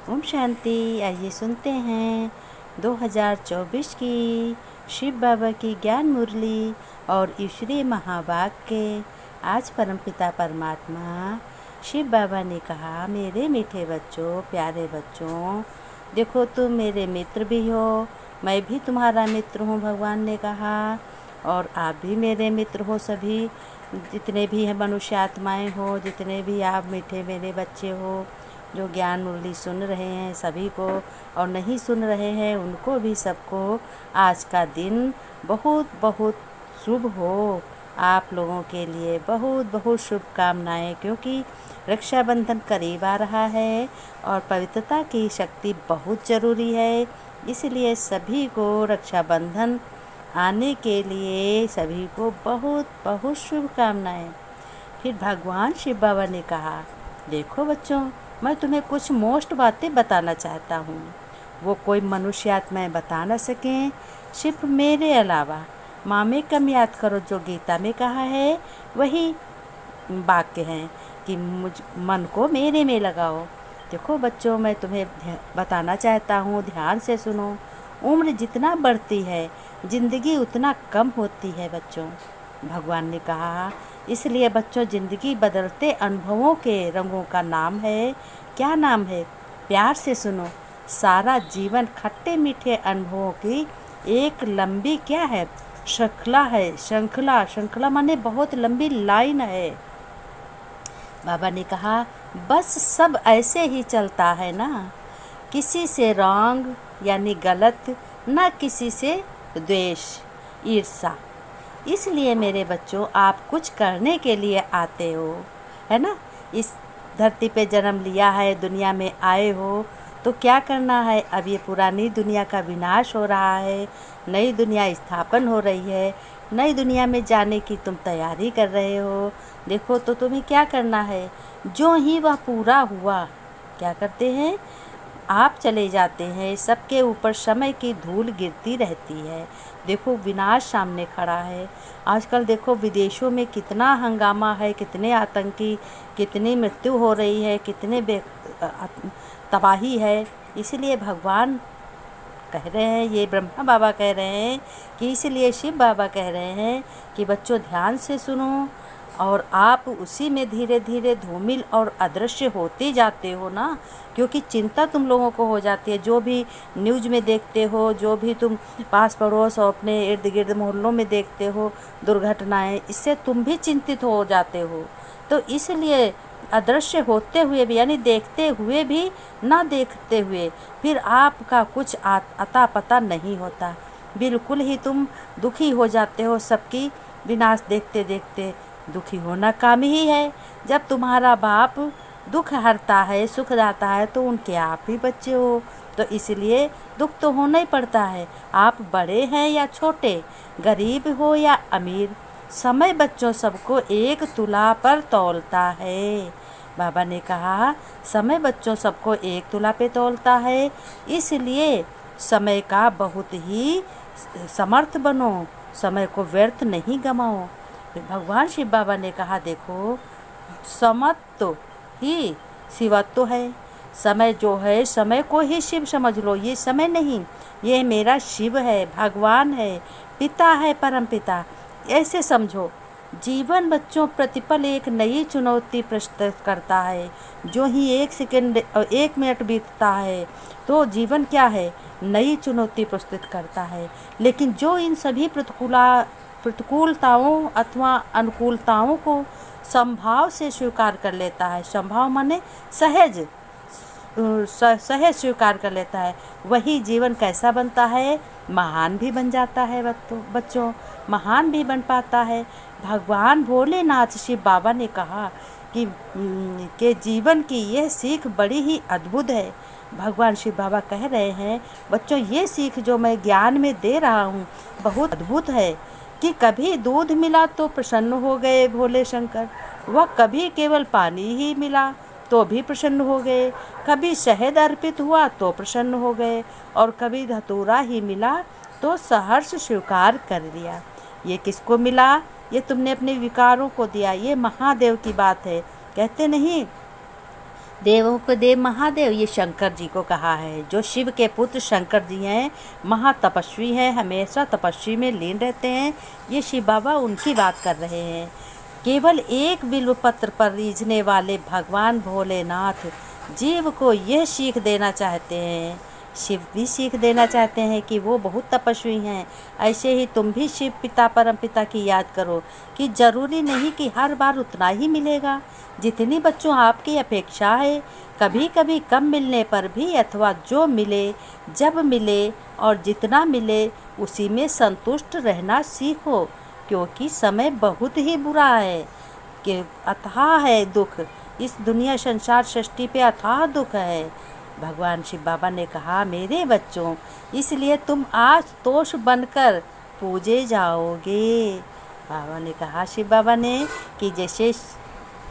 ओम शांति। आइए सुनते हैं 2024 की शिव बाबा की ज्ञान मुरली और ईश्वरीय महावाक्य। आज परमपिता परमात्मा शिव बाबा ने कहा, मेरे मीठे बच्चों, प्यारे बच्चों, देखो तुम मेरे मित्र भी हो, मैं भी तुम्हारा मित्र हूँ। भगवान ने कहा, और आप भी मेरे मित्र हो। सभी जितने भी हैं मनुष्य आत्माएँ हो, जितने भी आप मीठे मेरे बच्चे हो, जो ज्ञान मुरली सुन रहे हैं सभी को, और नहीं सुन रहे हैं उनको भी, सबको आज का दिन बहुत बहुत शुभ हो। आप लोगों के लिए बहुत बहुत शुभकामनाएं, क्योंकि रक्षाबंधन करीब आ रहा है और पवित्रता की शक्ति बहुत ज़रूरी है। इसलिए सभी को रक्षाबंधन आने के लिए सभी को बहुत बहुत शुभकामनाएं। फिर भगवान शिव बाबा ने कहा, देखो बच्चों, मैं तुम्हें कुछ मोस्ट बातें बताना चाहता हूँ। वो कोई मनुष्य आत्माएं बता न सकें, सिर्फ मेरे अलावा। माँ में कम याद करो, जो गीता में कहा है वही वाक्य हैं कि मुझ मन को मेरे में लगाओ। देखो बच्चों, मैं तुम्हें बताना चाहता हूँ, ध्यान से सुनो। उम्र जितना बढ़ती है ज़िंदगी उतना कम होती है बच्चों, भगवान ने कहा। इसलिए बच्चों, ज़िंदगी बदलते अनुभवों के रंगों का नाम है। क्या नाम है? प्यार से सुनो। सारा जीवन खट्टे मीठे अनुभवों की एक लंबी क्या है? श्रृंखला है। श्रृंखला, श्रृंखला माने बहुत लंबी लाइन है। बाबा ने कहा, बस सब ऐसे ही चलता है ना, किसी से रॉन्ग यानी गलत, ना किसी से द्वेष, ईर्ष्या। इसलिए मेरे बच्चों, आप कुछ करने के लिए आते हो, है ना। इस धरती पे जन्म लिया है, दुनिया में आए हो, तो क्या करना है? अब ये पुरानी दुनिया का विनाश हो रहा है, नई दुनिया स्थापन हो रही है। नई दुनिया में जाने की तुम तैयारी कर रहे हो। देखो तो तुम्हें क्या करना है? जो ही वह पूरा हुआ, क्या करते हैं? आप चले जाते हैं। सबके ऊपर समय की धूल गिरती रहती है। देखो विनाश सामने खड़ा है। आजकल देखो विदेशों में कितना हंगामा है, कितने आतंकी, कितनी मृत्यु हो रही है, कितने तबाही है। इसलिए भगवान कह रहे हैं, ये ब्रह्मा बाबा कह रहे हैं कि इसलिए शिव बाबा कह रहे हैं कि बच्चों ध्यान से सुनो, और आप उसी में धीरे धीरे धूमिल और अदृश्य होते जाते हो ना, क्योंकि चिंता तुम लोगों को हो जाती है। जो भी न्यूज़ में देखते हो, जो भी तुम पास पड़ोस और अपने इर्द गिर्द मोहल्लों में देखते हो दुर्घटनाएं, इससे तुम भी चिंतित हो जाते हो। तो इसलिए अदृश्य होते हुए भी, यानी देखते हुए भी ना देखते हुए, फिर आपका कुछ अता पता नहीं होता। बिल्कुल ही तुम दुखी हो जाते हो। सबकी विनाश देखते देखते दुखी होना काम ही है। जब तुम्हारा बाप दुख हरता है, सुख दाता है, तो उनके आप ही बच्चे हो, तो इसलिए दुख तो होना ही पड़ता है। आप बड़े हैं या छोटे, गरीब हो या अमीर, समय बच्चों सबको एक तुला पर तौलता है। बाबा ने कहा, समय बच्चों सबको एक तुला पे तौलता है। इसलिए समय का बहुत ही समर्थ बनो, समय को व्यर्थ नहीं गमाओ। फिर भगवान शिव बाबा ने कहा, देखो समत्व ही शिवत्व है। समय जो है, समय को ही शिव समझ लो। ये समय नहीं, ये मेरा शिव है, भगवान है, पिता है, परम पिता, ऐसे समझो। जीवन बच्चों प्रतिपल एक नई चुनौती प्रस्तुत करता है। जो ही एक सेकंड और एक मिनट बीतता है तो जीवन क्या है? नई चुनौती प्रस्तुत करता है। लेकिन जो इन सभी प्रतिकूलताओं अथवा अनुकूलताओं को संभाव से स्वीकार कर लेता है, संभाव माने सहज स्वीकार कर लेता है, वही जीवन कैसा बनता है? महान भी बन जाता है बच्चों, महान भी बन पाता है। भगवान भोलेनाथ शिव बाबा ने कहा कि जीवन की यह सीख बड़ी ही अद्भुत है। भगवान शिव बाबा कह रहे हैं, बच्चों ये सीख जो मैं ज्ञान में दे रहा हूँ बहुत अद्भुत है, कि कभी दूध मिला तो प्रसन्न हो गए भोले शंकर, वह कभी केवल पानी ही मिला तो भी प्रसन्न हो गए, कभी शहद अर्पित हुआ तो प्रसन्न हो गए, और कभी धतूरा ही मिला तो सहर्ष स्वीकार कर लिया। ये किसको मिला? ये तुमने अपने विकारों को दिया। ये महादेव की बात है। कहते नहीं देवों को देव महादेव, ये शंकर जी को कहा है। जो शिव के पुत्र शंकर जी हैं, महातपस्वी हैं, हमेशा तपस्वी में लीन रहते हैं। ये शिव बाबा उनकी बात कर रहे हैं। केवल एक बिल्व पत्र पर रीझने वाले भगवान भोलेनाथ जीव को यह सीख देना चाहते हैं। शिव भी सीख देना चाहते हैं कि वो बहुत तपस्वी हैं। ऐसे ही तुम भी शिव पिता परमपिता की याद करो कि ज़रूरी नहीं कि हर बार उतना ही मिलेगा जितनी बच्चों आपकी अपेक्षा है। कभी कभी कम मिलने पर भी अथवा जो मिले जब मिले और जितना मिले उसी में संतुष्ट रहना सीखो, क्योंकि समय बहुत ही बुरा है कि अथाह है दुख। इस दुनिया संसार सृष्टि पे अथाह दुख है। भगवान शिव बाबा ने कहा, मेरे बच्चों, इसलिए तुम आशुतोष बनकर पूजे जाओगे। बाबा ने कहा, शिव बाबा ने, कि जैसे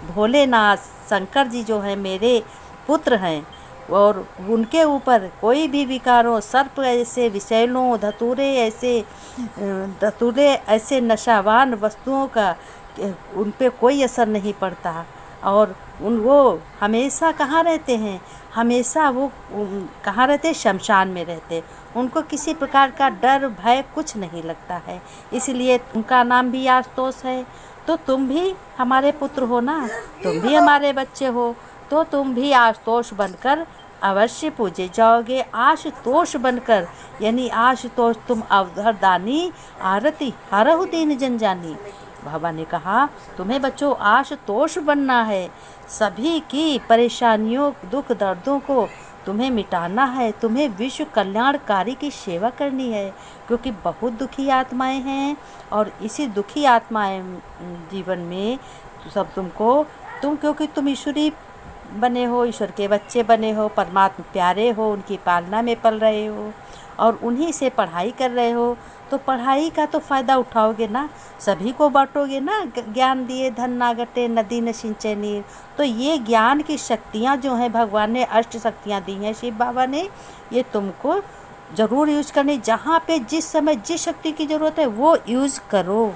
भोलेनाथ शंकर जी जो हैं मेरे पुत्र हैं और उनके ऊपर कोई भी विकारों, सर्प ऐसे विषैलों, धतूरे ऐसे नशावान वस्तुओं का उन पे कोई असर नहीं पड़ता। और वो हमेशा कहाँ रहते हैं, हमेशा वो कहाँ रहते, शमशान में रहते। उनको किसी प्रकार का डर भय कुछ नहीं लगता है, इसलिए उनका नाम भी आशुतोष है। तो तुम भी हमारे पुत्र हो ना, तुम भी हमारे बच्चे हो, तो तुम भी आशुतोष बनकर अवश्य पूजे जाओगे। आशुतोष बनकर, यानी आशुतोष तुम अवधरदानी आरती हरहु दीन जन जानी। बाबा ने कहा, तुम्हें बच्चों आशुतोष बनना है। सभी की परेशानियों, दुख दर्दों को तुम्हें मिटाना है। तुम्हें विश्व कल्याणकारी की सेवा करनी है, क्योंकि बहुत दुखी आत्माएं हैं और इसी दुखी आत्माएं जीवन में सब क्योंकि तुम ईश्वरी बने हो, ईश्वर के बच्चे बने हो, परमात्मा प्यारे हो, उनकी पालना में पल रहे हो और उन्हीं से पढ़ाई कर रहे हो। तो पढ़ाई का तो फ़ायदा उठाओगे ना, सभी को बांटोगे ना। ज्ञान दिए धन ना घटे, नदी न सिंचे नीर। तो ये ज्ञान की शक्तियाँ जो हैं, भगवान ने अष्ट शक्तियाँ दी हैं शिव बाबा ने, ये तुमको ज़रूर यूज़ करनी। जहाँ पे जिस समय जिस शक्ति की ज़रूरत है वो यूज़ करो।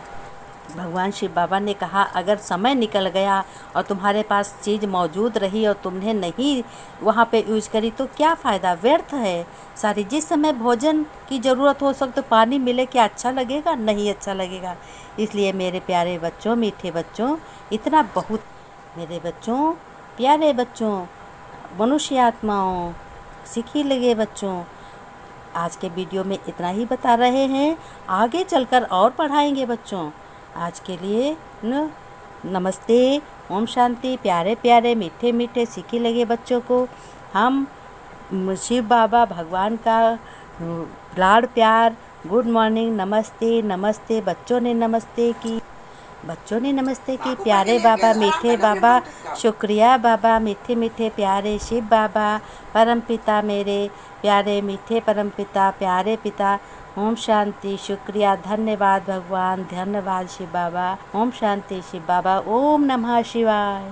भगवान शिव बाबा ने कहा, अगर समय निकल गया और तुम्हारे पास चीज़ मौजूद रही और तुमने नहीं वहाँ पे यूज करी तो क्या फ़ायदा, व्यर्थ है सारी। जिस समय भोजन की ज़रूरत हो सकता तो पानी मिले, क्या अच्छा लगेगा? नहीं अच्छा लगेगा। इसलिए मेरे प्यारे बच्चों, मीठे बच्चों, इतना बहुत, मेरे बच्चों, प्यारे बच्चों, मनुष्य आत्माओं, सीखी लगे बच्चों, आज के वीडियो में इतना ही बता रहे हैं। आगे चलकर और पढ़ाएंगे बच्चों। आज के लिए नमस्ते, ओम शांति। प्यारे प्यारे मीठे मीठे सीखी लगे बच्चों को हम शिव बाबा भगवान का लाड़ प्यार, गुड मॉर्निंग, नमस्ते नमस्ते। बच्चों ने नमस्ते की, प्यारे बाबा, मीठे बाबा, शुक्रिया बाबा, मीठे मीठे प्यारे शिव बाबा, परम पिता, मेरे प्यारे मीठे परम पिता, प्यारे पिता। ओम शांति, शुक्रिया, धन्यवाद भगवान, धन्यवाद शिव बाबा। ओम शांति शिव बाबा। ओम नमः शिवाय।